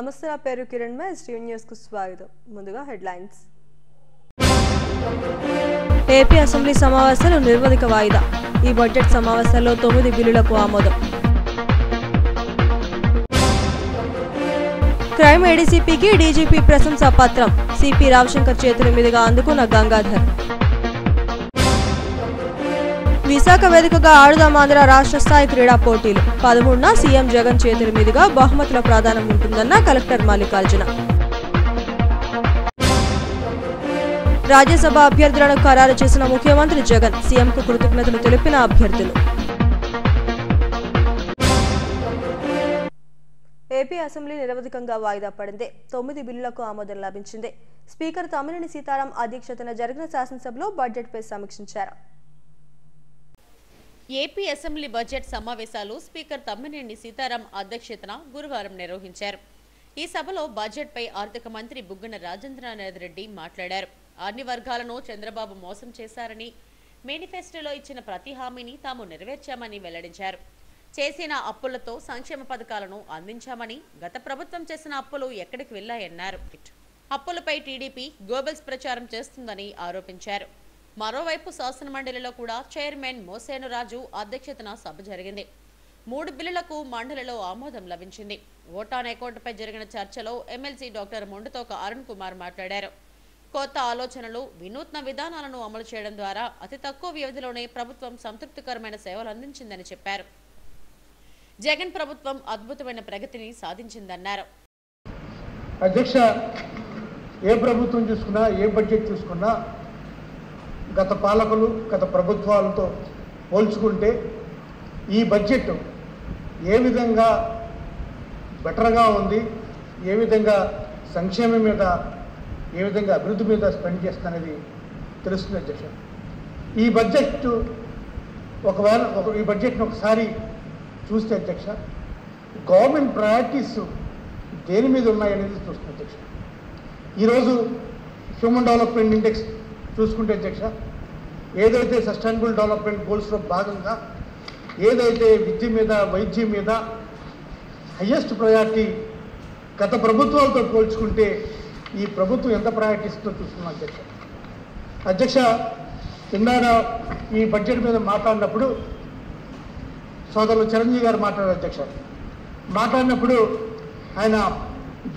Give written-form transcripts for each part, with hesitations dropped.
నమస్తే, నా పేరు కిరణ్. ఎస్టీవీ న్యూస్ కు స్వాగతం. ముందుగా హెడ్లైన్స్. ఏపీ అసెంబ్లీ సమావేశాలు నిర్వధిక వాయిదా. ఈ బడ్జెట్ సమావేశాల్లో 9 బిల్లులకు ఆమోదం. క్రైమ్ ఏడీసీపీకి డీజీపీ ప్రశంసా పత్రం. సిపి రావశంకర్ చేతుల మీదుగా అందుకున్న గంగాధర్. విశాఖ వేదికగా ఆడుదాం ఆంధ్ర రాష్ట్ర స్థాయి క్రీడా పోటీలు. 13న సీఎం జగన్ చేతుల మీదుగా బహుమతుల ప్రాధాన్యం ఉంటుందన్న కలెక్టర్ మల్లికార్జున. రాజ్యసభ అభ్యర్థులను ఖరారు చేసిన ముఖ్యమంత్రి జగన్. సీఎంకు కృతజ్ఞతలు తెలిపిన అభ్యర్థులు. ఏపీ అసెంబ్లీ నిరవధికంగా వాయిదా పడింది. 9 బిల్లులకు ఆమోదం లభించింది. స్పీకర్ తమ్మినేని సీతారాం అధ్యక్షతన జరిగిన శాసనసభలో బడ్జెట్పై సమీక్షించారు. ఏపీ అసెంబ్లీ బడ్జెట్ సమావేశాలు స్పీకర్ తమ్మినేని సీతారాం అధ్యక్షతన గురువారం నిర్వహించారు. ఈ సభలో బడ్జెట్పై ఆర్థిక మంత్రి బుగ్గన రాజేంద్రనాథ్ రెడ్డి మాట్లాడారు. అన్ని వర్గాలను చంద్రబాబు మోసం చేశారని, మేనిఫెస్టోలో ఇచ్చిన ప్రతి హామీని తాము నెరవేర్చామని వెల్లడించారు. చేసిన అప్పులతో సంక్షేమ పథకాలను అందించామని, గత ప్రభుత్వం చేసిన అప్పులు ఎక్కడికి వెళ్లాయన్నారు. అప్పులపై టీడీపీ గోబెల్స్ ప్రచారం చేస్తుందని ఆరోపించారు. మరోవైపు శాసనమండలిలో కూడా చైర్మన్ మోసేను రాజు అధ్యక్షతన సభ జరిగింది. 3 బిల్లులకు మండలిలో ఆమోదం లభించింది. ఓటాన్ అకౌంట్పై జరిగిన చర్చలో ఎమ్మెల్సీ డాక్టర్ మొండుతోక అరుణ్ కుమార్ మాట్లాడారు. కొత్త ఆలోచనలు, వినూత్న విధానాలను అమలు చేయడం ద్వారా అతి తక్కువ వ్యవధిలోనే ప్రభుత్వం సంతృప్తికరమైన సేవలు అందించిందని చెప్పారు. జగన్ ప్రభుత్వం అద్భుతమైన ప్రగతిని సాధించిందన్నారు. అధ్యక్ష, ఏ ప్రభుత్వం చూసుకున్నా, ఏ బడ్జెట్ చూసుకున్నా గత పాలకులు, గత ప్రభుత్వాలతో పోల్చుకుంటే ఈ బడ్జెట్ ఏ విధంగా బెటర్గా ఉంది, ఏ విధంగా సంక్షేమం మీద, ఏ విధంగా అభివృద్ధి మీద స్పెండ్ చేస్తుందనేది తెలుస్తుంది అధ్యక్ష. ఈ బడ్జెట్ను ఒకసారి చూస్తే అధ్యక్ష, గవర్నమెంట్ ప్రయారిటీస్ దేని మీద ఉన్నాయనేది చూస్తుంది అధ్యక్ష. ఈరోజు హ్యూమన్ డెవలప్మెంట్ ఇండెక్స్ చూసుకుంటే అధ్యక్ష, ఏదైతే సస్టైనబుల్ డెవలప్మెంట్ గోల్స్లో భాగంగా ఏదైతే విద్య మీద, వైద్యం మీద హయ్యెస్ట్ ప్రయారిటీ గత ప్రభుత్వాలతో పోల్చుకుంటే ఈ ప్రభుత్వం ఎంత ప్రయారిటీస్తో చూస్తున్నాం అధ్యక్ష. అధ్యక్ష, ఇందాక ఈ బడ్జెట్ మీద మాట్లాడినప్పుడు సోదరులు చిరంజీవి గారు మాట్లాడారు అధ్యక్ష. మాట్లాడినప్పుడు ఆయన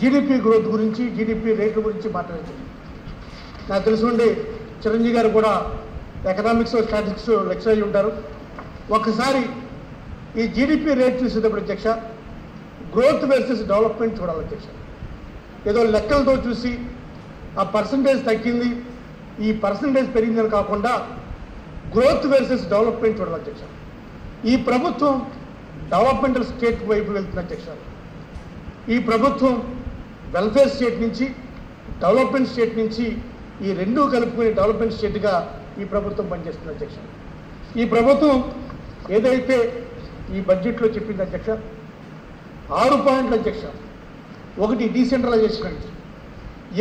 జీడిపి గ్రోత్ గురించి, జీడిపి రేట్ల గురించి మాట్లాడారు. నాకు తెలుసుండి చిరంజీవి గారు కూడా ఎకనామిక్స్, స్టాటిస్టిక్స్ లెక్చర్ అయి ఉంటారు. ఒకసారి ఈ జీడిపి రేట్ చూసేటప్పుడు అధ్యక్ష, గ్రోత్ వర్సెస్ డెవలప్మెంట్ చూడాలి అధ్యక్ష. ఏదో లెక్కలతో చూసి ఆ పర్సంటేజ్ తగ్గింది, ఈ పర్సంటేజ్ పెరిగిందని కాకుండా గ్రోత్ వర్సెస్ డెవలప్మెంట్ చూడాలి అధ్యక్ష. ఈ ప్రభుత్వం డెవలప్మెంటల్ స్టేట్ వైపు వెళ్తుంది అధ్యక్ష. ఈ ప్రభుత్వం వెల్ఫేర్ స్టేట్ నుంచి, డెవలప్మెంట్ స్టేట్ నుంచి ఈ రెండూ కలుపుకుని డెవలప్మెంట్ స్టేట్గా ఈ ప్రభుత్వం పనిచేస్తుంది అధ్యక్ష. ఈ ప్రభుత్వం ఏదైతే ఈ బడ్జెట్లో చెప్పింది అధ్యక్ష, 6 పాయింట్లు అధ్యక్ష. ఒకటి డీసెంట్రలైజేషన్ అంటే,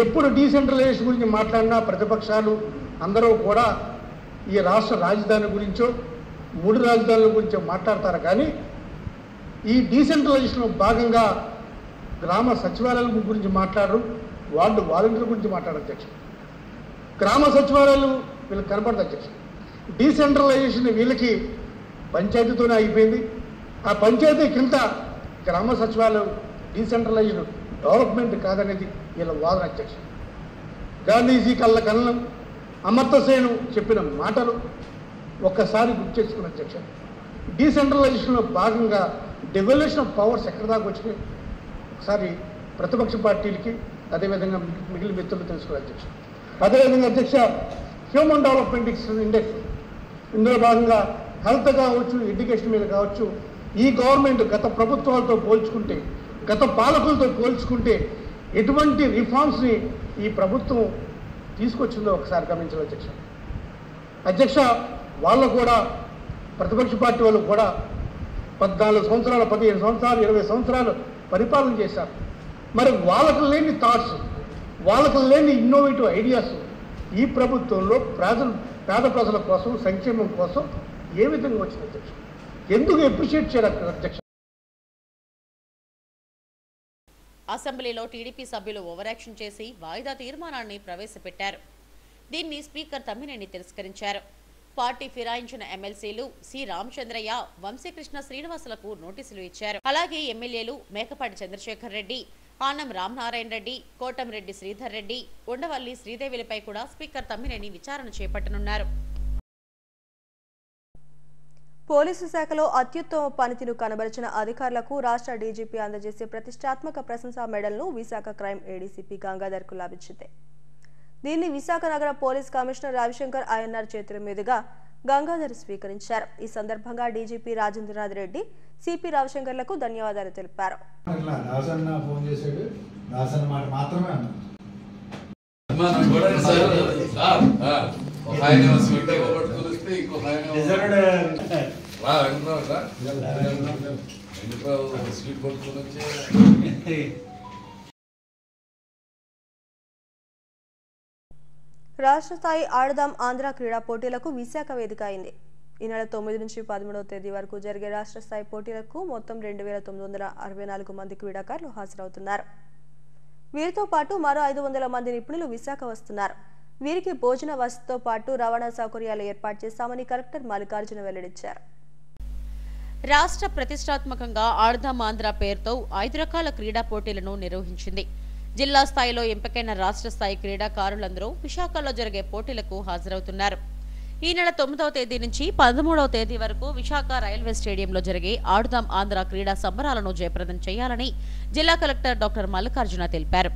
ఎప్పుడు డీసెంట్రలైజేషన్ గురించి మాట్లాడినా ప్రతిపక్షాలు అందరూ కూడా ఈ రాష్ట్ర రాజధాని గురించో, 3 రాజధానుల గురించో మాట్లాడతారు. కానీ ఈ డీసెంట్రలైజేషన్లో భాగంగా గ్రామ సచివాలయాల గురించి మాట్లాడరు, వాలంటీర్ల గురించి మాట్లాడారు అధ్యక్ష. గ్రామ సచివాలయాలు వీళ్ళకి కనపడదు అధ్యక్ష. డీసెంట్రలైజేషన్ వీళ్ళకి పంచాయతీతోనే అయిపోయింది. ఆ పంచాయతీ కింద గ్రామ సచివాలయం డీసెంట్రలైజ్డ్ డెవలప్మెంట్ కాదనేది వీళ్ళ వాదన అధ్యక్ష. గాంధీజీ కళ్ళ కళ్ళం, అమర్త్యసేను చెప్పిన మాటలు ఒక్కసారి గుర్తు చేసుకున్న అధ్యక్ష. డీసెంట్రలైజేషన్లో భాగంగా డెవల్యూషన్ ఆఫ్ పవర్స్ ఎక్కడి దాకా వచ్చినాయి ఒకసారి ప్రతిపక్ష పార్టీలకి, అదేవిధంగా మిగిలిన మిత్రులు తెలుసుకోవాలి అధ్యక్ష. అదేవిధంగా అధ్యక్ష, హ్యూమన్ డెవలప్మెంట్ ఇండెక్స్, ఇందులో భాగంగా హెల్త్ కావచ్చు, ఎడ్యుకేషన్ మీద కావచ్చు, ఈ గవర్నమెంట్ గత ప్రభుత్వాలతో పోల్చుకుంటే, గత పాలకులతో పోల్చుకుంటే ఎటువంటి రిఫార్మ్స్ని ఈ ప్రభుత్వం తీసుకొచ్చిందో ఒకసారి గమనించాలి అధ్యక్ష. అధ్యక్ష, వాళ్ళు కూడా ప్రతిపక్ష పార్టీ వాళ్ళు కూడా 14 సంవత్సరాలు, 15 సంవత్సరాలు, 20 సంవత్సరాలు పరిపాలన చేశారు. మరి వాళ్ళకు లేని థాట్స్, వాళ్ళకు లేని ఇన్నోవేటివ్ ఐడియాస్ ఈ ప్రభుత్వంలో పేద ప్రజల కోసం, సంక్షేమం కోసం ఏ విధంగా వచ్చింది అధ్యక్ష? ఎందుకు అప్రిషియేట్ చేయరు అధ్యక్ష? అసెంబ్లీలో టీడీపీ సభ్యులు ఓవరాక్షన్ చేసి వాయిదా తీర్మానాన్ని ప్రవేశపెట్టారు. దీన్ని స్పీకర్ తమ్మినేని తిరస్కరించారు. పార్టీ ఫిరాయించిన ఎమ్మెల్సీలు సి రామచంద్రయ్య, వంశీకృష్ణ శ్రీనివాసులకు నోటీసులు ఇచ్చారు. అలాగే ఎమ్మెల్యేలు మేకపాటి చంద్రశేఖర్ రెడ్డి, ఆనం రామనారాయణ రెడ్డి, కోటంరెడ్డి శ్రీధర్ రెడ్డి, ఉండవల్లి శ్రీదేవిలపై కూడా స్పీకర్ తమ్మినేని విచారణ చేపట్టనున్నారు. పోలీసు శాఖలో అత్యుత్తమ పనితీరు కనబరిచిన అధికారులకు రాష్ట్ర డీజీపీ అందజేసే ప్రతిష్టాత్మక ప్రశంసా మెడల్ను విశాఖ క్రైమ్ ఏడీసీపీ గంగాధర్కు లభించింది. దీన్ని విశాఖ నగర పోలీస్ కమిషనర్ రవిశంకర్ ఐఎన్ఆర్ చేతుల మీదుగా గంగాధర్ స్వీకరించారు. ఈ సందర్భంగా డీజీపీ రాజేంద్రనాథ్ రెడ్డి, సిపి రవిశంకర్లకు ధన్యవాదాలు తెలిపారు. రాష్ట్ర స్థాయి ఆడదాం ఆంధ్ర క్రీడా పోటీలకు విశాఖ వేదిక అయింది. ఈ నెల 9 నుంచి 13వ తేదీ వరకు జరిగే రాష్ట్ర స్థాయి పోటీలకు మొత్తం 2964 మంది క్రీడాకారులు హాజరవుతున్నారు. వీరితో పాటు మరో 500 మంది నిపుణులు విశాఖ వస్తున్నారు. వీరికి భోజన వసతితో పాటు రవాణా సౌకర్యాలు ఏర్పాటు చేశామని కలెక్టర్ మల్లికార్జున వెల్లడించారు. రాష్ట్ర ప్రతిష్టాత్మకంగా ఆడదాం ఆంధ్ర పేరుతో 5 రకాల క్రీడా పోటీలను నిర్వహించింది. జిల్లా స్థాయిలో ఎంపికైన రాష్ట్ర స్థాయి క్రీడాకారులందరూ విశాఖలో జరిగే పోటీలకు హాజరవుతున్నారు. ఈ నెల 9వ తేదీ నుంచి 13వ తేదీ వరకు విశాఖ రైల్వే స్టేడియంలో జరిగే ఆడుదాం ఆంధ్ర క్రీడా సంబరాలను జయప్రదం చేయాలని జిల్లా కలెక్టర్ డాక్టర్ మల్లికార్జున తెలిపారు.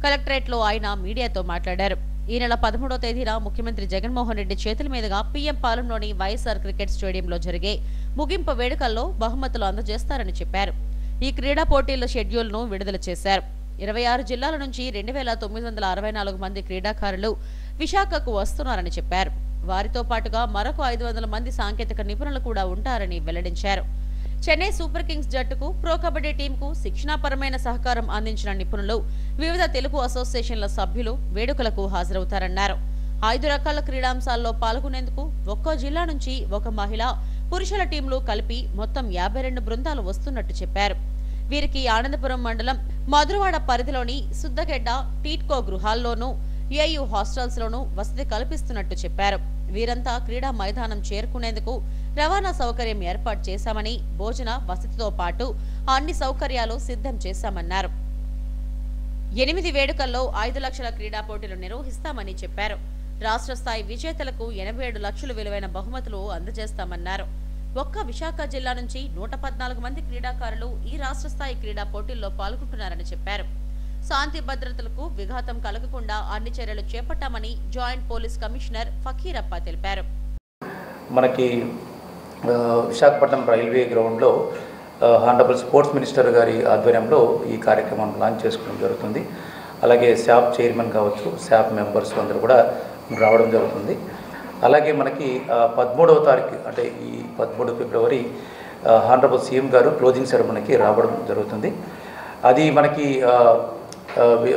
కలెక్టరేట్లో ఆయన మీడియాతో మాట్లాడారు. ఈ నెల 13వ తేదీన ముఖ్యమంత్రి జగన్మోహన్ రెడ్డి చేతుల మీదుగా పీఎం పాలెంలోని వైఎస్ఆర్ క్రికెట్ స్టేడియంలో జరిగే ముగింపు వేడుకల్లో బహుమతులు అందజేస్తారని చెప్పారు. ఈ క్రీడా పోటీల షెడ్యూల్ను విడుదల చేశారు. 26 జిల్లాల నుంచి 2964 మంది క్రీడాకారులు విశాఖకు వస్తున్నారని చెప్పారు. వారితో పాటుగా మరొక 500 మంది సాంకేతిక నిపుణులు కూడా ఉంటారని వెల్లడించారు. చెన్నై సూపర్ కింగ్స్ జట్టుకు, ప్రో కబడ్డీ టీంకు శిక్షణాపరమైన సహకారం అందించిన నిపుణులు, వివిధ తెలుగు అసోసియేషన్ల సభ్యులు వేడుకలకు హాజరవుతారన్నారు. 5 రకాల క్రీడాంశాల్లో పాల్గొనేందుకు ఒక్కో జిల్లా నుంచి ఒక మహిళ, పురుషుల టీంలు కలిపి మొత్తం 52 బృందాలు వస్తున్నట్టు చెప్పారు. వీరికి ఆనందపురం మండలం మధురవాడ పరిధిలోని సుద్దగెడ్డ, టీట్కో గృహాల్లోనూ, ఏయూ హాస్టల్స్ లోనూ వసతి కల్పిస్తున్నట్టు చెప్పారు. వీరంతా క్రీడా మైదానం చేరుకునేందుకు రవాణా సౌకర్యం ఏర్పాటు చేశామని, భోజన వసతితో పాటు అన్ని సౌకర్యాలు సిద్ధం చేశామన్నారు. 8 వేడుకల్లో 5 లక్షల క్రీడా పోటీలు నిర్వహిస్తామని చెప్పారు. రాష్ట్ర స్థాయి విజేతలకు 87 లక్షలు విలువైన బహుమతులు అందజేస్తామన్నారు. ఒక్క విశాఖ జిల్లా నుంచి 114 మంది క్రీడాకారులు ఈ రాష్ట్ర స్థాయి క్రీడా పోటీల్లో పాల్గొంటున్నారని చెప్పారు. శాంతి భద్రతలకు విఘాతం కలగకుండా అన్ని చర్యలు చేపట్టామని జాయింట్ పోలీస్ కమిషనర్ ఫకీరప్ప తెలిపారు. మనకి విశాఖపట్నం రైల్వే గ్రౌండ్లో హానరబుల్ స్పోర్ట్స్ మినిస్టర్ గారి ఆధ్వర్యంలో ఈ కార్యక్రమం లాంచ్ చేసుకోవడం జరుగుతుంది. అలాగే శాప్ చైర్మన్ కావచ్చు, శాప్ మెంబర్స్ అందరూ కూడా రావడం జరుగుతుంది. అలాగే మనకి 13వ తారీఖు అంటే ఈ 13 ఫిబ్రవరి హానరబుల్ సీఎం గారు క్లోజింగ్ సెరమనీకి రావడం జరుగుతుంది. అది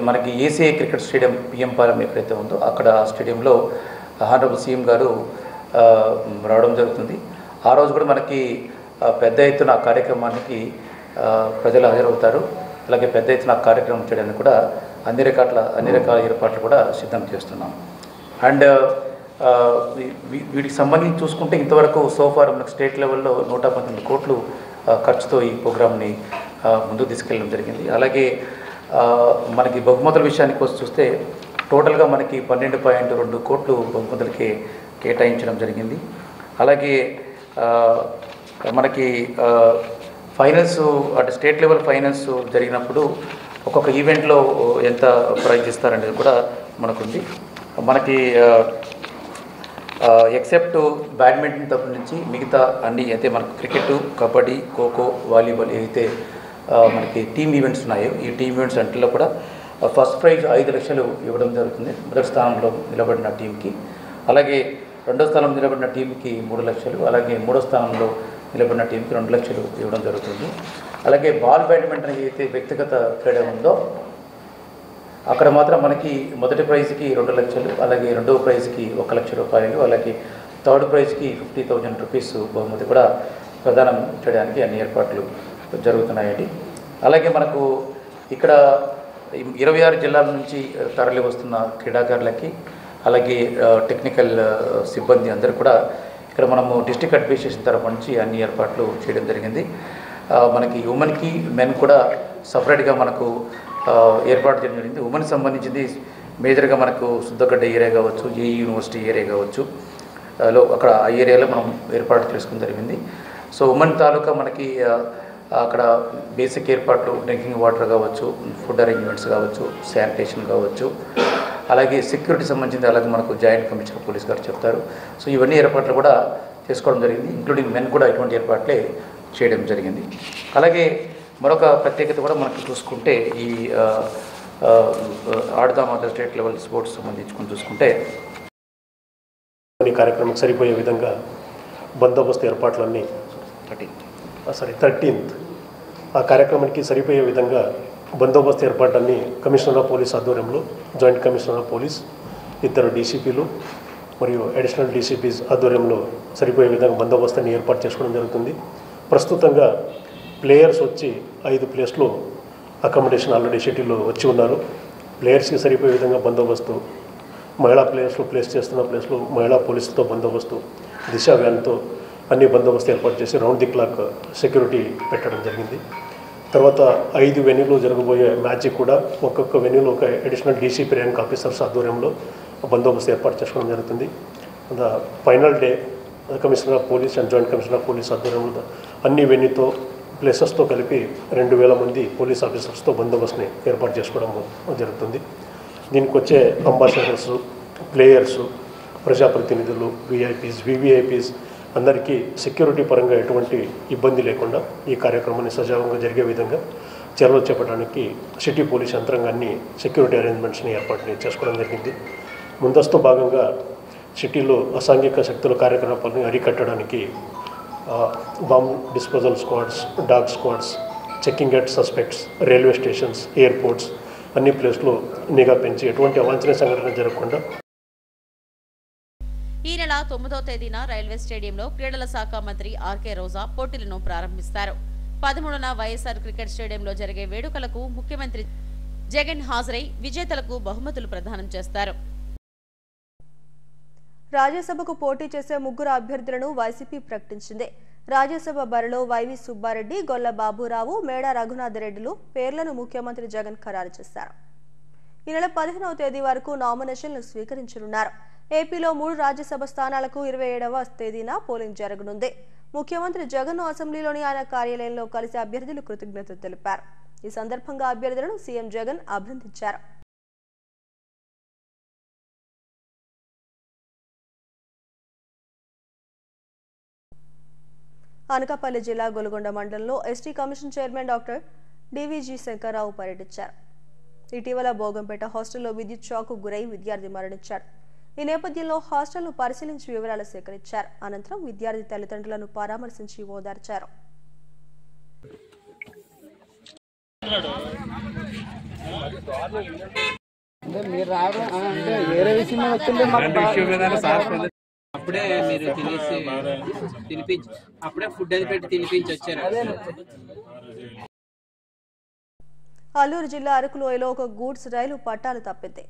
మనకి ACI cricket stadium PM Palem ఎక్కడైతే ఉందో అక్కడ స్టేడియంలో హానరబుల్ సీఎం గారు రావడం జరుగుతుంది. ఆ రోజు కూడా మనకి పెద్ద ఎత్తున కార్యక్రమానికి ప్రజలు హాజరవుతారు. అలాగే పెద్ద ఎత్తున కార్యక్రమం చేయడానికి కూడా అన్ని రకాల ఏర్పాట్లు కూడా సిద్ధం చేస్తున్నాం. అండ్ వీటికి సంబంధించి చూసుకుంటే ఇంతవరకు సోఫార్ మనకు స్టేట్ లెవెల్లో 119 కోట్లు ఖర్చుతో ఈ ప్రోగ్రామ్ని ముందుకు తీసుకెళ్ళడం జరిగింది. అలాగే మనకి బహుమతుల విషయానికి వచ్చి చూస్తే టోటల్గా మనకి 12.2 కోట్లు బహుమతులకి కేటాయించడం జరిగింది. అలాగే మనకి ఫైనల్స్ అంటే స్టేట్ లెవెల్ ఫైనల్స్ జరిగినప్పుడు ఒక్కొక్క ఈవెంట్లో ఎంత ప్రైజ్ ఇస్తారనేది కూడా మనకుంది. మనకి ఎక్సెప్ట్ బ్యాడ్మింటన్ తరపు నుంచి మిగతా అన్ని అయితే మనకు క్రికెట్, కబడ్డీ, ఖోఖో, వాలీబాల్ ఏదైతే మనకి టీమ్ ఈవెంట్స్ ఉన్నాయో ఈ టీమ్ ఈవెంట్స్ అంటలో కూడా ఫస్ట్ ప్రైజ్ 5 లక్షలు ఇవ్వడం జరుగుతుంది మొదటి స్థానంలో నిలబడిన టీంకి. అలాగే రెండో స్థానం నిలబడిన టీంకి 3 లక్షలు, అలాగే మూడో స్థానంలో నిలబడిన టీంకి 2 లక్షలు ఇవ్వడం జరుగుతుంది. అలాగే బాల్ బ్యాడ్మింటన్ ఏదైతే వ్యక్తిగత క్రీడ ఉందో అక్కడ మాత్రం మనకి మొదటి ప్రైజ్కి 2 లక్షలు, అలాగే రెండవ ప్రైజ్కి 1 లక్ష రూపాయలు, అలాగే థర్డ్ ప్రైజ్కి 50,000 రూపీస్ బహుమతి కూడా ప్రదానం చేయడానికి అన్ని ఏర్పాట్లు జరుగుతున్నాయండి. అలాగే మనకు ఇక్కడ 26 జిల్లాల నుంచి తరలి వస్తున్న క్రీడాకారులకి అలాగే టెక్నికల్ సిబ్బంది అందరూ కూడా ఇక్కడ మనము డిస్ట్రిక్ట్ అడ్మినిస్ట్రేషన్ తరఫు నుంచి అన్ని ఏర్పాట్లు చేయడం జరిగింది. మనకి ఉమెన్కి మెన్ కూడా సపరేట్గా మనకు ఏర్పాటు చేయడం జరిగింది. ఉమెన్కి సంబంధించింది మేజర్గా మనకు సుద్దగడ్డ ఏరియా కావచ్చు, ఏ యూనివర్సిటీ ఏరియా కావచ్చు, అక్కడ ఆ ఏరియాలో మనం ఏర్పాటు చేసుకోవడం జరిగింది. సో ఉమెన్ తాలూకా మనకి అక్కడ బేసిక్ ఏర్పాట్లు డ్రింకింగ్ వాటర్ కావచ్చు, ఫుడ్ అరేంజ్మెంట్స్ కావచ్చు, శానిటేషన్ కావచ్చు, అలాగే సెక్యూరిటీ సంబంధించింది అలాగే మనకు జాయింట్ కమిషనర్ పోలీస్ గారు చెప్తారు. సో ఇవన్నీ ఏర్పాట్లు కూడా చేసుకోవడం జరిగింది. ఇంక్లూడింగ్ మెన్ కూడా ఇటువంటి ఏర్పాట్లే చేయడం జరిగింది. అలాగే మరొక ప్రత్యేకత కూడా మనకు చూసుకుంటే ఈ ఆడదాం అదర్ స్టేట్ లెవెల్ స్పోర్ట్స్ సంబంధించుకొని చూసుకుంటే ఈ కార్యక్రమం సరిపోయే విధంగా బందోబస్తు ఏర్పాట్లన్నీ 13th ఆ కార్యక్రమానికి సరిపోయే విధంగా బందోబస్తు ఏర్పాట్లన్నీ కమిషనర్ ఆఫ్ పోలీస్ ఆధ్వర్యంలో జాయింట్ కమిషనర్ ఆఫ్ పోలీస్, 2 డీసీపీలు మరియు అడిషనల్ డీసీపీస్ ఆధ్వర్యంలో సరిపోయే విధంగా బందోబస్తుని ఏర్పాటు చేసుకోవడం జరుగుతుంది. ప్రస్తుతంగా ప్లేయర్స్ వచ్చి 5 ప్లేస్లో అకామిడేషన్ ఆల్రెడీ షెడ్యూల్లో వచ్చి ఉన్నారు. ప్లేయర్స్కి సరిపోయే విధంగా బందోబస్తు, మహిళా ప్లేయర్స్లో ప్లేస్ చేస్తున్న ప్లేస్లో మహిళా పోలీసులతో బందోబస్తు, దిశ వ్యాన్తో అన్ని బందోబస్తు ఏర్పాటు చేసి రౌండ్ ది క్లాక్ సెక్యూరిటీ పెట్టడం జరిగింది. తర్వాత 5 వెన్యూలో జరగబోయే మ్యాచ్కి కూడా ఒక్కొక్క వెన్యూలో ఒక అడిషనల్ డీసీపీ ర్యాంక్ ఆఫీసర్స్ ఆధ్వర్యంలో బందోబస్తు ఏర్పాటు చేసుకోవడం జరుగుతుంది. Final day commissioner of police and joint commissioner of police ఆధ్వర్యంలో అన్ని వెన్యూతో ప్లేసెస్తో కలిపి 2000 మంది పోలీస్ ఆఫీసర్స్తో బందోబస్తుని ఏర్పాటు చేసుకోవడం జరుగుతుంది. దీనికి వచ్చే అంబాసిడర్స్, ప్లేయర్సు, ప్రజాప్రతినిధులు, విఐపీస్, వివిఐపీస్ అందరికీ సెక్యూరిటీ పరంగా ఎటువంటి ఇబ్బంది లేకుండా ఈ కార్యక్రమాన్ని సజావుగా జరిగే విధంగా చర్యలు చేపట్టడానికి సిటీ పోలీస్ యంత్రాంగాన్ని సెక్యూరిటీ అరేంజ్మెంట్స్ని ఏర్పాటు చేసుకోవడం జరిగింది. ముందస్తు భాగంగా సిటీలో అసాంఘిక శక్తుల కార్యకలాపాలను అరికట్టడానికి bomb disposal squads, dog squads, checking at suspects, railway stations, airports అన్ని ప్లేస్లో నిఘా పెంచి ఎటువంటి అవాంఛనీయ సంఘటన జరగకుండా ఈ నెల 9వ తేదీన రైల్వే స్టేడియంలో క్రీడల శాఖ మంత్రి ఆర్కే రోజా పోటీలను ప్రారంభిస్తారు. 13న వైఎస్ఆర్ క్రికెట్ స్టేడియంలో జరిగే వేడుకలకు ముఖ్యమంత్రి జగన్ హాజరై విజేతలకు బహుమతులు ప్రదానం చేస్తారు. రాజ్యసభకు పోటీ చేసే 3 అభ్యర్థులను వైసీపీ ప్రకటించింది. రాజ్యసభ బరిలో వైవి సుబ్బారెడ్డి, గొల్ల బాబురావు, మేడా రఘునాథ్ రెడ్డిలు పేర్లను ముఖ్యమంత్రి జగన్ ఖరారు చేశారు. ఈ నెల 15వ తేదీ వరకు నామినేషన్లు స్వీకరించనున్నారు. ఏపీలో 3 రాజ్యసభ స్థానాలకు 27వ తేదీన పోలింగ్ జరగనుంది. ముఖ్యమంత్రి జగన్ అసెంబ్లీలోని ఆయన కార్యాలయంలో కలిసి అభ్యర్థులు కృతజ్ఞతలు తెలిపారు. ఈ సందర్భంగా అభ్యర్థులను సీఎం జగన్ అభినందించారు. అనకాపల్లి జిల్లా గొలుగొండ మండలంలో ST commission chairman doctor డివిజి Shankarrao పర్యటించారు. ఇటీవల భోగంపేట హాస్టల్లో విద్యుత్ షాక్ గురై విద్యార్థి మరణించారు. ఈ నేపథ్యంలో హాస్టల్ను పరిశీలించి వివరాలు సేకరించారు. అనంతరం విద్యార్థి తల్లిదండ్రులను పరామర్శించి ఓదార్చారు. అప్పుడే మీరు తినిపించి అప్పుడే ఫుడ్ అది పెట్టి తినిపించి వచ్చారు. అల్లూరు జిల్లా అరకులోయలో ఒక గూడ్స్ రైలు పట్టాలు తప్పింది.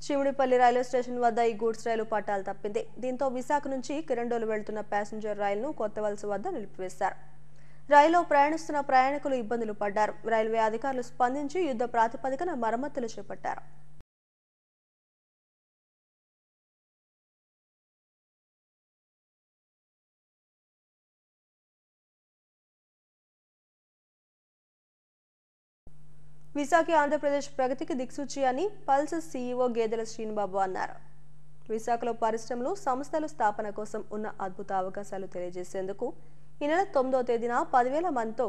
చిమిడిపల్లి రైల్వే స్టేషన్ వద్ద ఈ గూడ్స్ రైలు పట్టాలు తప్పింది. దీంతో విశాఖ నుంచి కిరండోలు వెళ్తున్న ప్యాసింజర్ రైలును కొత్తవలస వద్ద నిలిపివేశారు. రైల్లో ప్రయాణిస్తున్న ప్రయాణికులు ఇబ్బందులు పడ్డారు. రైల్వే అధికారులు స్పందించి యుద్ధ ప్రాతిపదికన మరమ్మతులు చేపట్టారు. విశాఖ ఆంధ్రప్రదేశ్ ప్రగతికి దిక్సూచి అని పల్సస్ సీఈఓ గేదెల శ్రీనిబాబు అన్నారు. విశాఖలో పరిశ్రమలు, సంస్థల స్థాపన కోసం ఉన్న అద్భుత అవకాశాలు తెలియజేసేందుకు ఈ నెల 9వ తేదీన 10,000 మందితో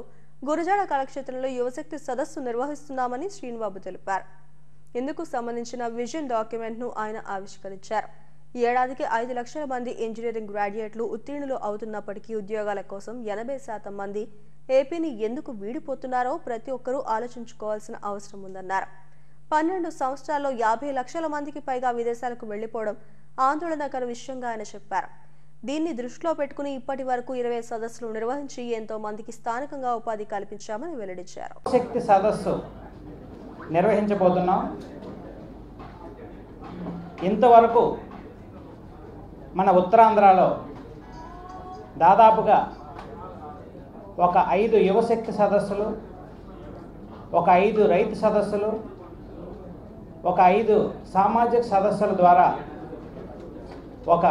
గురజాడ కళాక్షేత్రంలో యువశక్తి సదస్సు నిర్వహిస్తున్నామని శ్రీనిబాబు తెలిపారు. ఇందుకు సంబంధించిన విజన్ డాక్యుమెంట్ను ఆయన ఆవిష్కరించారు. ఈ ఏడాదికి 5 లక్షల మంది ఇంజనీరింగ్ గ్రాడ్యుయేట్లు ఉత్తీర్ణులు అవుతున్నప్పటికీ ఉద్యోగాల కోసం 80% మంది ఏపీని ఎందుకు వీడిపోతున్నారో ప్రతి ఒక్కరూ ఆలోచించుకోవాల్సిన అవసరం ఉందన్నారు. 12 సంవత్సరాల్లో 50 లక్షల మందికి పైగా విదేశాలకు వెళ్లిపోవడం ఆందోళనకర విషయంగా ఆయన చెప్పారు. దీన్ని దృష్టిలో పెట్టుకుని ఇప్పటి వరకు 20 సదస్సులు నిర్వహించి ఎంతో మందికి స్థానికంగా ఉపాధి కల్పించామని వెల్లడించారు. శక్తి సదస్సు నిర్వహించబోతున్నాం. ఇంతవరకు మన ఉత్తరాంధ్రలో దాదాపుగా ఒక 5 యువశక్తి సదస్సులు, ఒక 5 రైతు సదస్సులు, ఒక 5 సామాజిక సదస్సుల ద్వారా ఒక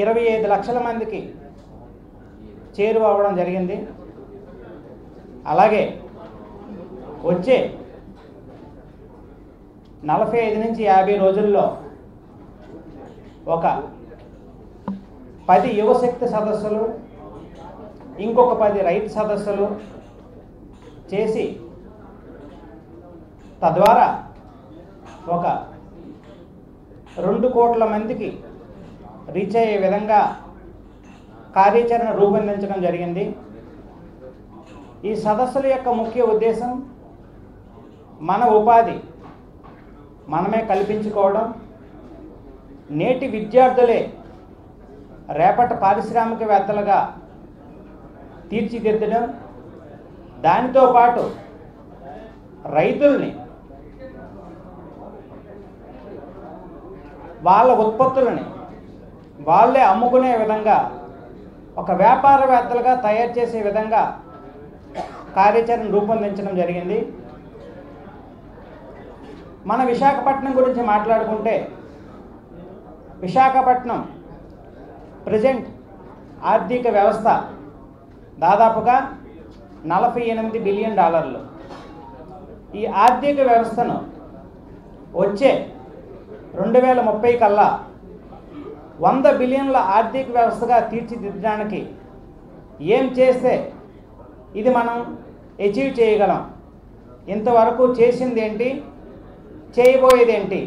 25 లక్షల మందికి చేరువవ్వడం జరిగింది. అలాగే వచ్చే 45 నుంచి 50 రోజుల్లో ఒక 10 యువశక్తి సదస్సులు, ఇంకొక 10 రైతు సదస్సులు చేసి తద్వారా ఒక 2 కోట్ల మందికి రీచ్ అయ్యే విధంగా కార్యాచరణ రూపొందించడం జరిగింది. ఈ సదస్సుల యొక్క ముఖ్య ఉద్దేశం మన ఉపాధి మనమే కల్పించుకోవడం, నేటి విద్యార్థులే రేపటి పారిశ్రామికవేత్తలుగా తీర్చిదిద్దడం, దానితో పాటు రైతుల్ని వాళ్ళ ఉత్పత్తులని వాళ్ళే అమ్ముకునే విధంగా ఒక వ్యాపారవేత్తలుగా తయారు చేసే విధంగా కార్యాచరణ రూపొందించడం జరిగింది. మన విశాఖపట్నం గురించి మాట్లాడుకుంటే, విశాఖపట్నం ప్రజెంట్ ఆర్థిక వ్యవస్థ దాదాపుగా $48 బిలియన్. ఈ ఆర్థిక వ్యవస్థను వచ్చే 2030 కల్లా 100 బిలియన్ల ఆర్థిక వ్యవస్థగా తీర్చిదిద్దడానికి ఏం చేస్తే ఇది మనం అచీవ్ చేయగలం, ఇంతవరకు చేసింది ఏంటి, చేయబోయేది ఏంటి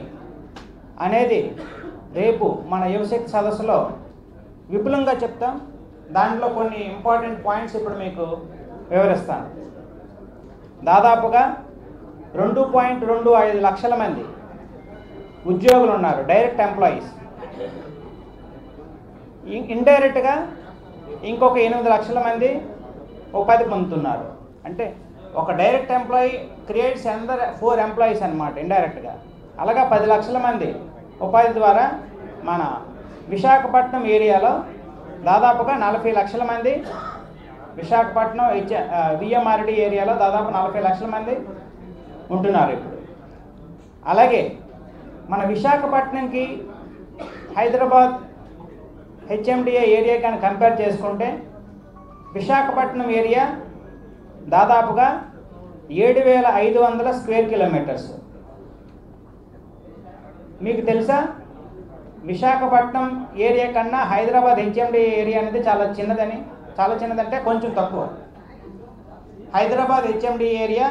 అనేది రేపు మన యువశక్తి సదస్సులో విపులంగా చెప్తాం. దాంట్లో కొన్ని ఇంపార్టెంట్ పాయింట్స్ ఇప్పుడు మీకు వివరిస్తాను. దాదాపుగా 2.25 లక్షల మంది ఉద్యోగులు ఉన్నారు, డైరెక్ట్ ఎంప్లాయీస్. ఇండైరెక్ట్గా ఇంకొక 8 లక్షల మంది ఉపాధి పొందుతున్నారు. అంటే ఒక డైరెక్ట్ ఎంప్లాయీ క్రియేట్స్ అందర్ 4 ఎంప్లాయీస్ అన్నమాట ఇండైరెక్ట్గా. అలాగా 10 లక్షల మంది ఉపాధి ద్వారా మన విశాఖపట్నం ఏరియాలో దాదాపుగా 40 లక్షల మంది, విశాఖపట్నం విఎంఆర్డి ఏరియాలో దాదాపు 40 లక్షల మంది ఉంటున్నారు ఇప్పుడు. అలాగే మన విశాఖపట్నంకి హైదరాబాద్ హెచ్ఎండిఏ ఏరియా కానీ కంపేర్ చేసుకుంటే విశాఖపట్నం ఏరియా దాదాపుగా 7,500 స్క్వేర్ కిలోమీటర్స్. మీకు తెలుసా, విశాఖపట్నం ఏరియా కన్నా హైదరాబాద్ హెచ్ఎండిఏ ఏరియా అనేది చాలా చిన్నదని. చాలా చిన్నదంటే కొంచెం తక్కువ. హైదరాబాద్ హెచ్ఎండిఏ ఏరియా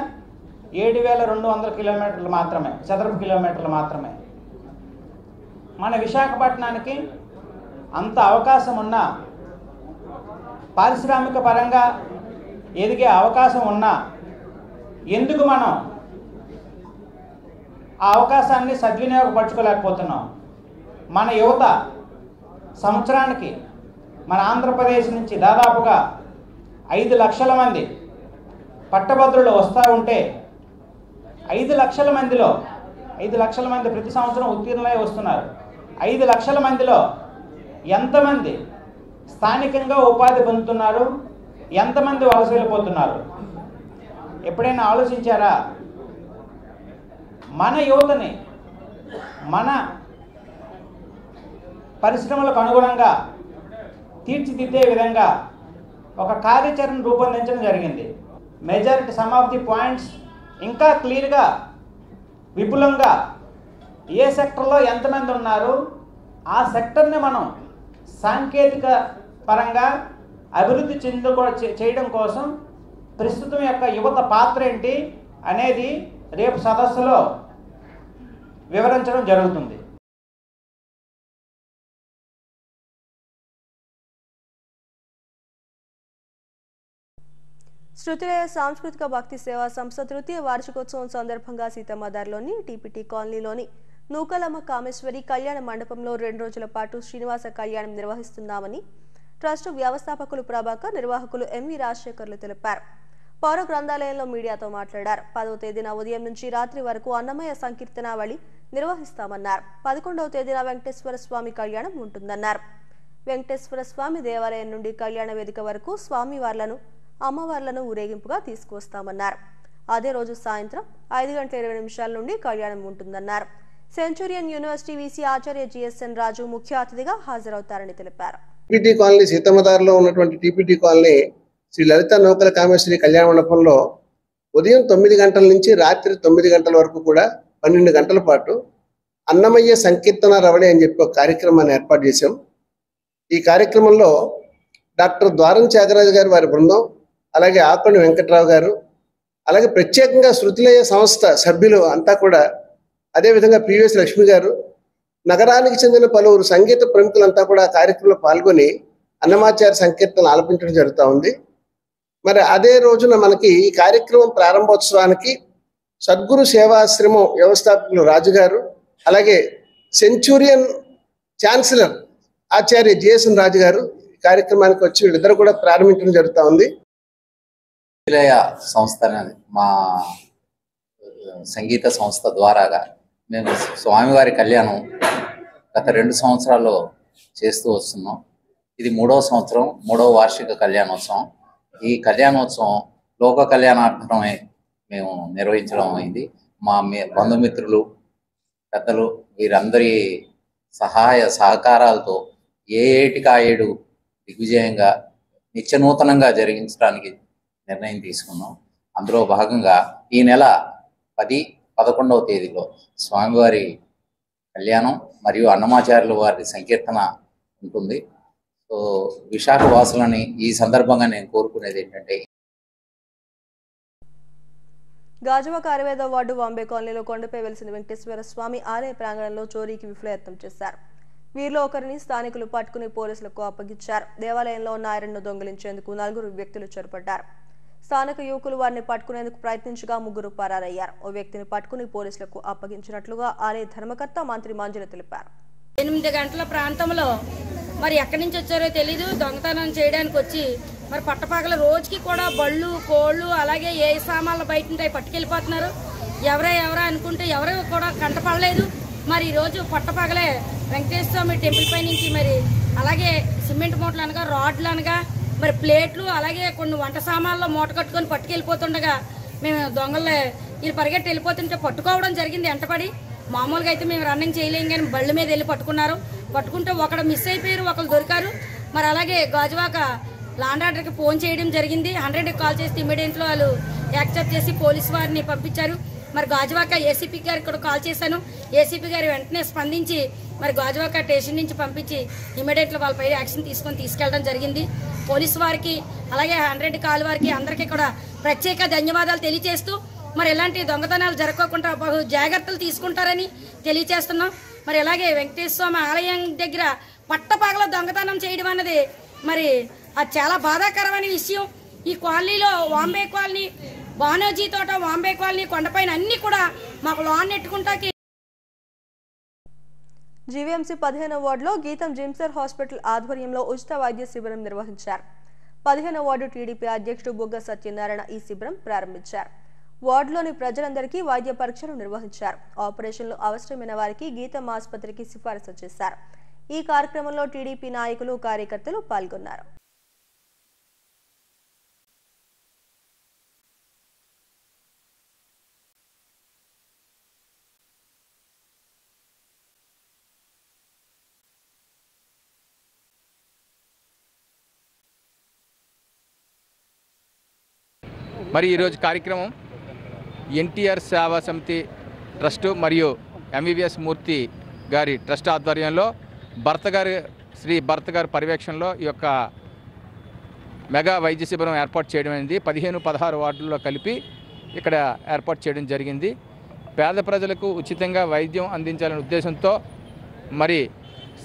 7,200 కిలోమీటర్లు మాత్రమే, చదరపు కిలోమీటర్లు మాత్రమే. మన విశాఖపట్నానికి అంత అవకాశం ఉన్నా, పారిశ్రామిక పరంగా ఎదిగే అవకాశం ఉన్నా ఎందుకు మనం ఆ అవకాశాన్ని సద్వినియోగపరచుకోలేకపోతున్నాం? మన యువత సంవత్సరానికి మన ఆంధ్రప్రదేశ్ నుంచి దాదాపుగా 5 లక్షల మంది పట్టభద్రులు వస్తూ ఉంటే 5 లక్షల మందిలో 5 లక్షల మంది ప్రతి సంవత్సరం ఉత్తీర్ణులై వస్తున్నారు. 5 లక్షల మందిలో ఎంతమంది స్థానికంగా ఉపాధి పొందుతున్నారు, ఎంతమంది వలస వెళ్ళిపోతున్నారు? ఎప్పుడైనా ఆలోచించారా? మన యువతని మన పరిశ్రమలకు అనుగుణంగా తీర్చిదిద్దే విధంగా ఒక కార్యాచరణ రూపొందించడం జరిగింది. Majority some of the points ఇంకా క్లియర్గా విపులంగా ఏ సెక్టర్లో ఎంతమంది ఉన్నారు, ఆ సెక్టర్ని మనం సాంకేతిక పరంగా అభివృద్ధి చేయడం కోసం ప్రస్తుతం యొక్క యువత పాత్ర ఏంటి అనేది రేపు సదస్సులో వివరించడం జరుగుతుంది. శృతిలయ సాంస్కృతిక భక్తి సేవా సంస్థ తృతీయ వార్షికోత్సవం సందర్భంగా సీతమ్మదారిలోని టీపీటీ కాలనీలోని నూకలమ్మ కామేశ్వరి కళ్యాణ మండపంలో 2 రోజుల పాటు శ్రీనివాస కళ్యాణం నిర్వహిస్తున్నామని ట్రస్ట్ వ్యవస్థాపకులు ప్రభాకర్, నిర్వాహకులు ఎంవి రాజశేఖర్లు తెలిపారు. పౌర గ్రంథాలయంలో మీడియాతో మాట్లాడారు. 10వ తేదీన ఉదయం నుంచి రాత్రి వరకు అన్నమయ్య సంకీర్తనావళి నిర్వహిస్తామన్నారు. 11వ తేదీన వెంకటేశ్వర స్వామి కళ్యాణం ఉంటుందన్నారు. వెంకటేశ్వర స్వామి దేవాలయం నుండి కళ్యాణ వేదిక వరకు స్వామివార్లను అమ్మవార్లను ఊరేగింపుగా తీసుకువస్తామన్నారు. అదే రోజు సాయంత్రం 5:20 నుండి కళ్యాణం ఉంటుందన్నారు. సెంచురియన్ యూనివర్సిటీ వీసీ ఆచార్య జిఎస్ఎన్ రాజు ముఖ్య అతిథిగా హాజరవుతారని తెలిపారు. టీపీటీ కాలనీ సీతమ్మదారిలో ఉన్నటువంటి టీపీటీ కాలనీ శ్రీ లలిత నౌకల కామేశ్వరి కళ్యాణ మండపంలో ఉదయం 9 గంటల నుంచి రాత్రి 9 గంటల వరకు కూడా 12 గంటల పాటు అన్నమయ్య సంకీర్తన రవళి అని చెప్పి ఒక కార్యక్రమాన్ని ఏర్పాటు చేశాం. ఈ కార్యక్రమంలో డాక్టర్ ద్వారం త్యాగరాజు గారు వారి బృందం, అలాగే ఆకొండ వెంకట్రావు గారు, అలాగే ప్రత్యేకంగా శృతిలయ సంస్థ సభ్యులు అంతా కూడా, అదేవిధంగా పివిఎస్ లక్ష్మి గారు, నగరానికి చెందిన పలువురు సంగీత ప్రముఖులంతా కూడా ఆ కార్యక్రమంలో పాల్గొని అన్నమాచార్య సంకీర్తన ఆలపించడం జరుగుతూ ఉంది. మరి అదే రోజున మనకి ఈ కార్యక్రమం ప్రారంభోత్సవానికి సద్గురు సేవాశ్రమం వ్యవస్థాపకులు రాజుగారు, అలాగే సెంచురియన్ ఛాన్సలర్ ఆచార్య జిఎస్ఎన్ రాజు గారు ఈ కార్యక్రమానికి వచ్చి వీళ్ళిద్దరు కూడా ప్రారంభించడం జరుగుతూ ఉంది. సంస్థ మా సంగీత సంస్థ ద్వారాగా మేము స్వామివారి కళ్యాణం గత 2 సంవత్సరాల్లో చేస్తూ వస్తున్నాం. ఇది 3వ సంవత్సరం, 3వ వార్షిక కళ్యాణోత్సవం. ఈ కళ్యాణోత్సవం లోక కళ్యాణార్థమే మేము నిర్వహించడం అయింది. మా బంధుమిత్రులు, పెద్దలు వీరందరి సహాయ సహకారాలతో ఏటికి 7 దిగ్విజయంగా నిత్యనూతనంగా జరిగించడానికి నిర్ణయం తీసుకున్నాం. అందులో భాగంగా ఈ నెల 10, 11వ తేదీలో స్వామివారి కళ్యాణం మరియు అన్నమాచార్యుల వారి సంకీర్తన ఉంటుంది. సో విశాఖ వాసులని ఈ సందర్భంగా నేను కోరుకునేది ఏంటంటే, గాజువాక 60వ వార్డు వాంబే కాలనీలో కొండపై వెలిసిన వెంకటేశ్వర స్వామి ఆలయ ప్రాంగణంలో చోరీకి విఫలయత్నం చేశారు. వీరిలో ఒకరిని స్థానికులు పట్టుకుని పోలీసులకు అప్పగించారు. దేవాలయంలో ఉన్న ఐరన్ను దొంగిలించేందుకు 4 వ్యక్తులు చొరబడ్డారు. స్థానిక యువకులు వారిని పట్టుకునేందుకు ప్రయత్నించగా 3 పరారయ్యారు. ఓ వ్యక్తిని పట్టుకుని పోలీసులకు అప్పగించినట్లుగా ఆలయ ధర్మకర్త మంత్రి మంజుల తెలిపారు. 8 గంటల ప్రాంతంలో మరి ఎక్కడి నుంచి వచ్చారో తెలీదు, దొంగతనం చేయడానికి వచ్చి మరి పట్టపగల రోజుకి కూడా బళ్ళు, కోళ్ళు, అలాగే ఏ సామాన్లు బయట ఉంటాయి పట్టుకెళ్ళిపోతున్నారు. ఎవరా అనుకుంటే ఎవరో కూడా కంటపడలేదు. మరి ఈరోజు పట్టపగలే వెంకటేశ్వర స్వామి టెంపుల్ పై నుంచి మరి అలాగే సిమెంట్ మూటలు అనగా, రాడ్లు అనగా, మరి ప్లేట్లు, అలాగే కొన్ని వంట సామాన్లు మూట కట్టుకొని పట్టుకెళ్ళిపోతుండగా మేము దొంగలు వీళ్ళు పరిగెట్టి వెళ్ళిపోతుంటే పట్టుకోవడం జరిగింది వెంటపడి. మామూలుగా అయితే మేము రన్నింగ్ చేయలేం కానీ బళ్ళు మీద వెళ్ళి పట్టుకున్నారు. పట్టుకుంటే ఒకడు మిస్ అయిపోయారు, ఒకరు దొరికారు. మరి అలాగే గాజువాక లాండ్ ఆర్డర్కి ఫోన్ చేయడం జరిగింది. 100కి కాల్ చేస్తే ఇమీడియట్లో వాళ్ళు యాక్సెప్ట్ చేసి పోలీసు వారిని పంపించారు. మరి గాజువాక ఏసీపీ గారికి కూడా కాల్ చేశాను. ఏసీపీ గారు వెంటనే స్పందించి మరి గాజువాక స్టేషన్ నుంచి పంపించి ఇమీడియట్లో వాళ్ళపై యాక్షన్ తీసుకెళ్ళడం జరిగింది. పోలీసు వారికి అలాగే 100 కాల్ వారికి అందరికీ కూడా ప్రత్యేక ధన్యవాదాలు తెలియజేస్తూ మరి ఎలాంటి దొంగతనాలు జరగకుండా బహు జాగ్రత్తలు తీసుకుంటారని తెలియజేస్తున్నాం. మరి అలాగే వెంకటేశ్వర స్వామి ఆలయం దగ్గర పట్టపగల దొంగతనం చేయడం అన్నది మరి అది చాలా బాధాకరమైన విషయం. ఈ కాలనీలో వాంబే కాలనీ, బానోజీ తోట, వాంబే కాలనీ, కొండపైన అన్ని కూడా మాకు లోన్ నెట్టుకుంటాకి. జీవీఎంసీ 15వ వార్డులో గీతం జిమ్సర్ హాస్పిటల్ ఆధ్వర్యంలో ఉచిత వైద్య శిబిరం నిర్వహించారు. 15వ వార్డు టీడీపీ అధ్యక్షుడు బుగ్గ సత్యనారాయణ ఈ శిబిరం ప్రారంభించారు. వార్డులోని ప్రజలందరికీ వైద్య పరీక్షలు నిర్వహించారు. ఆపరేషన్లు అవసరమైన వారికి గీతం ఆసుపత్రికి సిఫారసు చేశారు. ఈ కార్యక్రమంలో టీడీపీ నాయకులు, కార్యకర్తలు పాల్గొన్నారు. మరి ఈరోజు కార్యక్రమం ఎన్టీఆర్ సేవా సమితి ట్రస్టు మరియు ఎంవీవీఎస్ మూర్తి గారి ట్రస్ట్ ఆధ్వర్యంలో శ్రీ భర్త గారి పర్యవేక్షణలో ఈ యొక్క మెగా వైద్య శిబిరం ఏర్పాటు చేయడం అయింది. 15, 16 వార్డుల్లో కలిపి ఇక్కడ ఏర్పాటు చేయడం జరిగింది. పేద ప్రజలకు ఉచితంగా వైద్యం అందించాలనే ఉద్దేశంతో మరి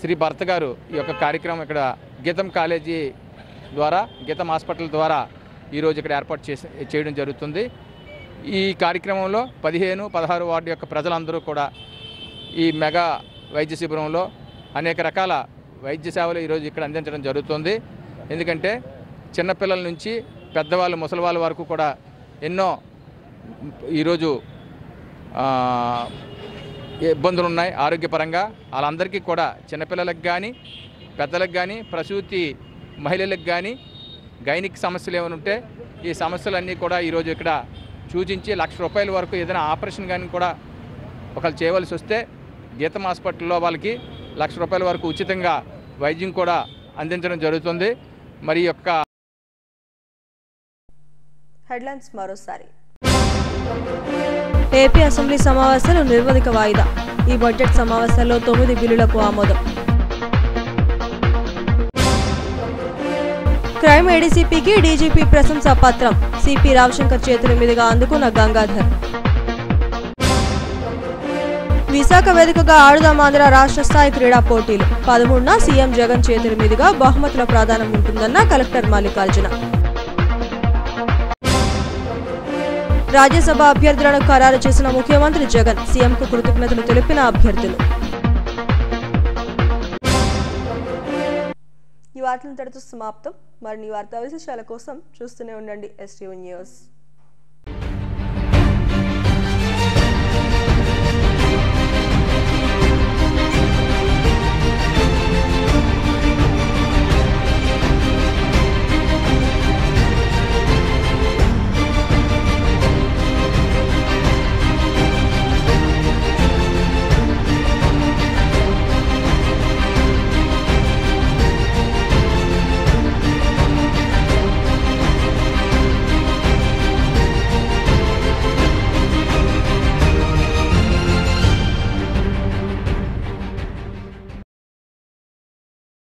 శ్రీ భర్త గారు ఈ యొక్క కార్యక్రమం ఇక్కడ గీతం కాలేజీ ద్వారా, గీతం హాస్పిటల్ ద్వారా ఈరోజు ఇక్కడ ఏర్పాటు చేయడం జరుగుతుంది. ఈ కార్యక్రమంలో 15, 16 వార్డు యొక్క ప్రజలందరూ కూడా ఈ మెగా వైద్య శిబిరంలో అనేక రకాల వైద్య సేవలు ఈరోజు ఇక్కడ అందించడం జరుగుతుంది. ఎందుకంటే చిన్నపిల్లల నుంచి పెద్దవాళ్ళు ముసలి వాళ్ళ వరకు కూడా ఎన్నో ఈరోజు ఇబ్బందులు ఉన్నాయి ఆరోగ్యపరంగా. వాళ్ళందరికీ కూడా చిన్నపిల్లలకు కానీ పెద్దలకు కానీ ప్రసూతి మహిళలకు కానీ గైనిక్ సమస్యలు ఏమైనా ఉంటే ఈ సమస్యలన్నీ కూడా ఈరోజు ఇక్కడ సూచించి ₹1,00,000 వరకు ఏదైనా ఆపరేషన్ కానీ కూడా ఒకళ్ళు చేయవలసి వస్తే గీతం హాస్పిటల్లో వాళ్ళకి ₹1,00,000 వరకు ఉచితంగా వైద్యం కూడా అందించడం జరుగుతుంది. మరి యొక్క హెడ్లైన్స్ మరోసారి. ఏపీ అసెంబ్లీ సమావేశాలు నిర్వధిక వాయిదా. ఈ బడ్జెట్ సమావేశాల్లో 9 బిల్లులకు ఆమోదం. క్రైమ్ ఏడీసీపీకి డీజీపీ ప్రశంసా పత్రం సిపి రావశంకర్ చేతుల మీదుగా అందుకున్న గంగాధర్. విశాఖ వేదికగా ఆడుదాం ఆంధ్ర రాష్ట్ర స్థాయి క్రీడా పోటీలు 13న సీఎం జగన్ చేతుల మీదుగా బహుమతుల ప్రాధాన్యం ఉంటుందన్న కలెక్టర్ మల్లికార్జున. రాజ్యసభ అభ్యర్థులను ఖరారు చేసిన ముఖ్యమంత్రి జగన్, సీఎంకు కృతజ్ఞతలు తెలిపిన అభ్యర్థులు. ఈ వార్తలు ఇంతటితో సమాప్తం. మరిన్ని వార్తా విశేషాల కోసం చూస్తూనే ఉండండి STV న్యూస్.